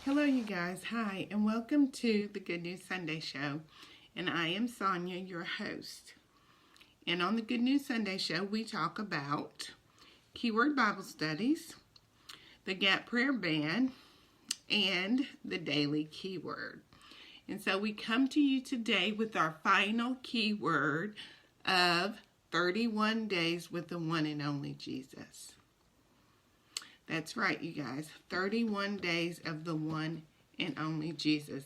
Hello, you guys. Hi, and welcome to the Good News Sunday Show. And I am Sonia, your host. And on the Good News Sunday Show, we talk about keyword Bible studies, the Gap Prayer Band, and the daily keyword. And so we come to you today with our final keyword of 31 days with the one and only Jesus. That's right, you guys. 31 days of the one and only Jesus.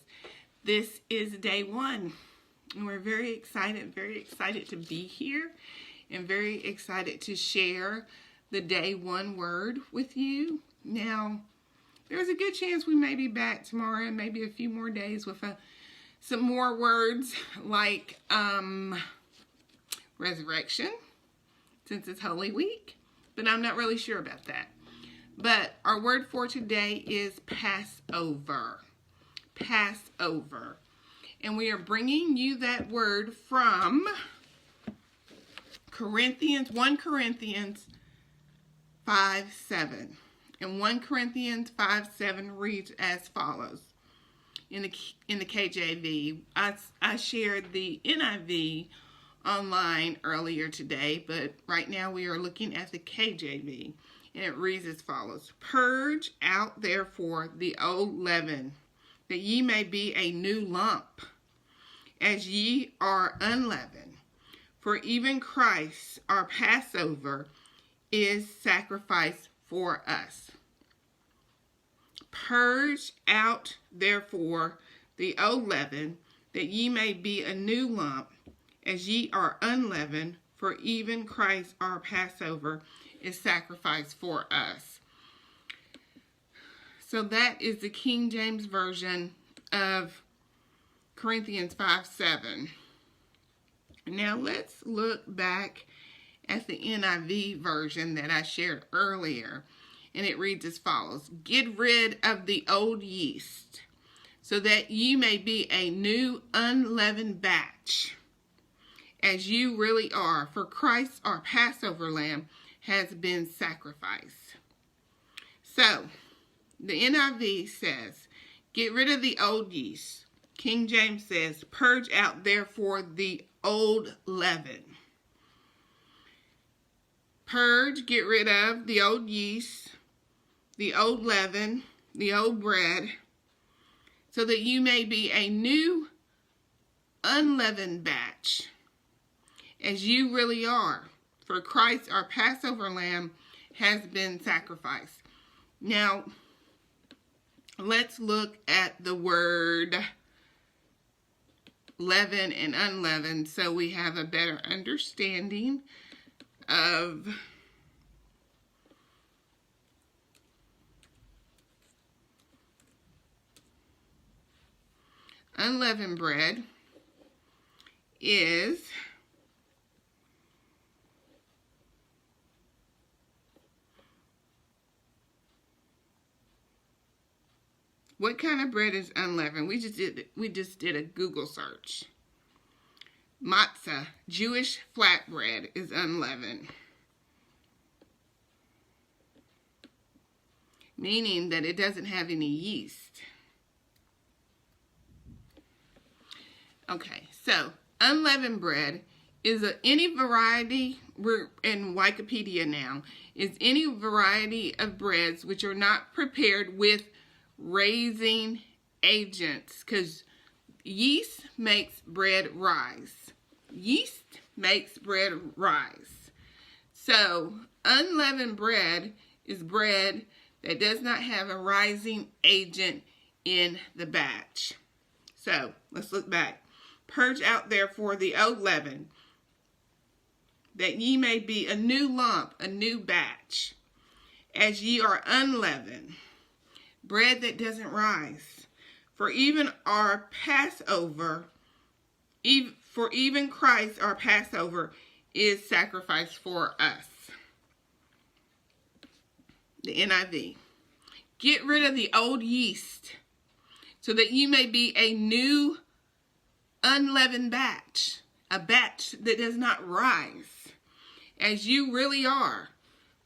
This is day one. And we're very excited to be here and very excited to share the day one word with you. Now, there's a good chance we may be back tomorrow and maybe a few more days with some more words like resurrection, since it's Holy Week. But I'm not really sure about that. But our word for today is Passover. Passover. And we are bringing you that word from 1 Corinthians 5:7. And 1 Corinthians 5:7 reads as follows. In the KJV, I shared the NIV online earlier today, but right now we are looking at the KJV. And it reads as follows. Purge out therefore the old leaven, that ye may be a new lump, as ye are unleavened. For even Christ, our Passover, is sacrificed for us. Purge out therefore the old leaven, that ye may be a new lump, as ye are unleavened. For even Christ, our Passover, is sacrificed for us. So that is the King James Version of Corinthians 5:7. Now let's look back at the NIV version that I shared earlier. And it reads as follows. Get rid of the old yeast, so that ye may be a new unleavened batch, as you really are. For Christ, our Passover lamb, has been sacrificed. So, the NIV says, get rid of the old yeast. King James says, purge out therefore the old leaven. Purge, get rid of the old yeast, the old leaven, the old bread, so that you may be a new unleavened batch, as you really are. For Christ, our Passover lamb, has been sacrificed. Now, let's look at the word leaven and unleavened so we have a better understanding of unleavened bread is what kind of bread is unleavened? We just did a Google search. Matzah, Jewish flatbread, is unleavened, meaning that it doesn't have any yeast. Okay, so unleavened bread is any variety, we're in Wikipedia now, is any variety of breads which are not prepared with raising agents, because yeast makes bread rise. Yeast makes bread rise. So unleavened bread is bread that does not have a rising agent in the batch. So let's look back. Purge out therefore the old leaven, that ye may be a new lump, a new batch, as ye are unleavened, bread that doesn't rise. For even our Passover, for even Christ, our Passover, is sacrificed for us. The NIV. Get rid of the old yeast, so that you may be a new unleavened batch, a batch that does not rise, as you really are.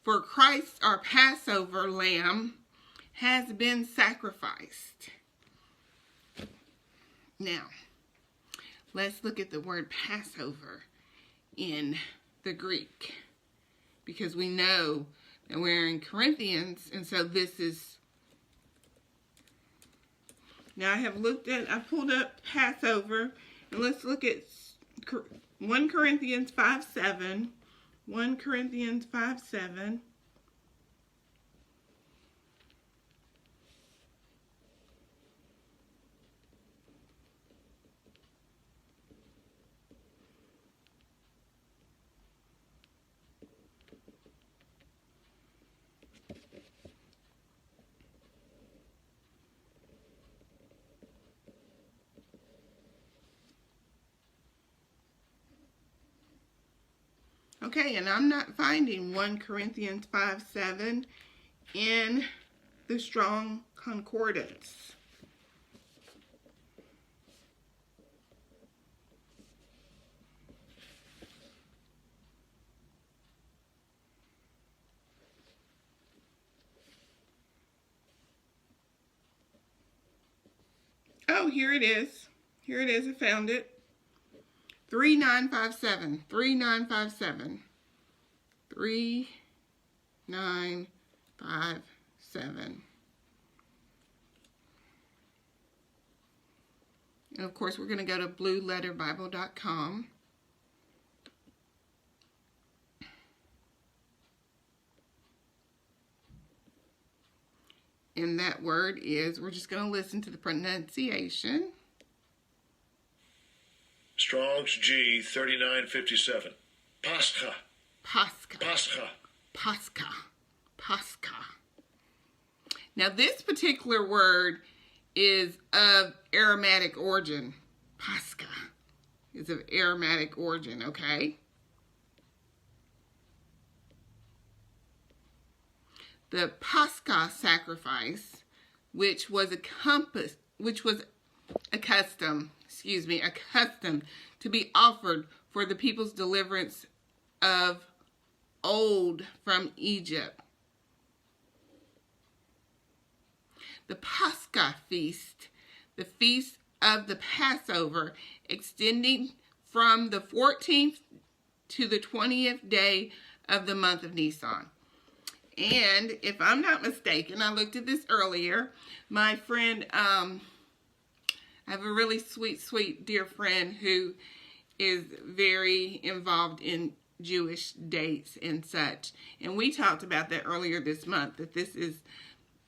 For Christ, our Passover lamb, has been sacrificed. Now, let's look at the word Passover in the Greek, because we know that we're in Corinthians, and so this is, now I pulled up Passover, and let's look at 1 Corinthians 5:7. 1 Corinthians 5:7. Okay, and I'm not finding 1 Corinthians 5:7 in the Strong Concordance. Oh, here it is. Here it is. I found it. 3957. 3957. 3957. And of course, we're going to go to blueletterbible.com. And that word is, we're just going to listen to the pronunciation. Strong's G 3957. Pascha. Pascha. Pascha. Pascha. Pascha. Now this particular word is of Aramaic origin. Pascha is of Aramaic origin, okay? The Pascha sacrifice, which was accustomed to be offered for the people's deliverance of old from Egypt. The Pascha feast, the feast of the Passover, extending from the 14th to the 20th day of the month of Nisan. And if I'm not mistaken, I looked at this earlier, my friend, I have a really sweet, dear friend who is very involved in Jewish dates and such. And we talked about that earlier this month, that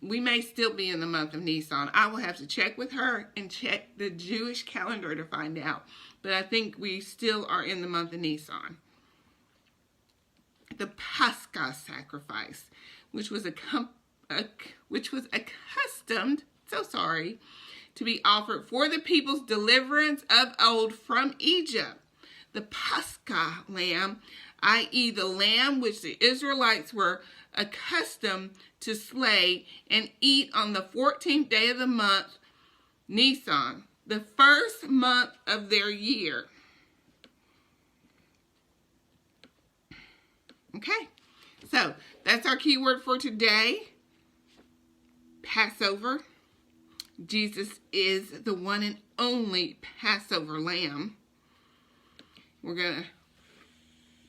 we may still be in the month of Nisan. I will have to check with her and check the Jewish calendar to find out. But I think we still are in the month of Nisan. The Pascha sacrifice, which was accustomed, to be offered for the people's deliverance of old from Egypt. The Pascha lamb, i.e. the lamb which the Israelites were accustomed to slay and eat on the 14th day of the month, Nisan, the first month of their year. Okay, so that's our keyword for today. Passover. Jesus is the one and only Passover lamb. We're going to...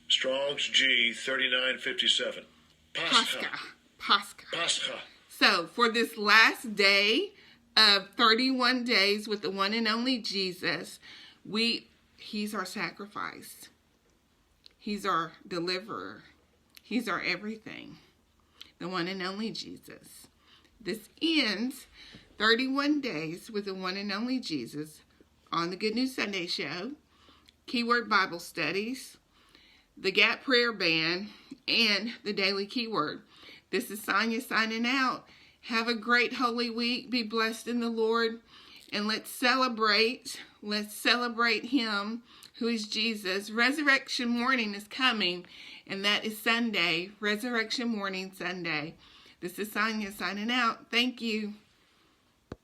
Strong's G 3957. Pascha. Pascha. Pascha. So, for this last day of 31 days with the one and only Jesus, He's our sacrifice. He's our deliverer. He's our everything. The one and only Jesus. This ends 31 days with the one and only Jesus on the Good News Sunday Show, Keyword Bible Studies, the Gap Prayer Band, and the Daily Keyword. This is Sonia signing out. Have a great Holy Week. Be blessed in the Lord. And let's celebrate Him, who is Jesus. Resurrection morning is coming, and that is Sunday, Resurrection morning Sunday. This is Sonia signing out. Thank you.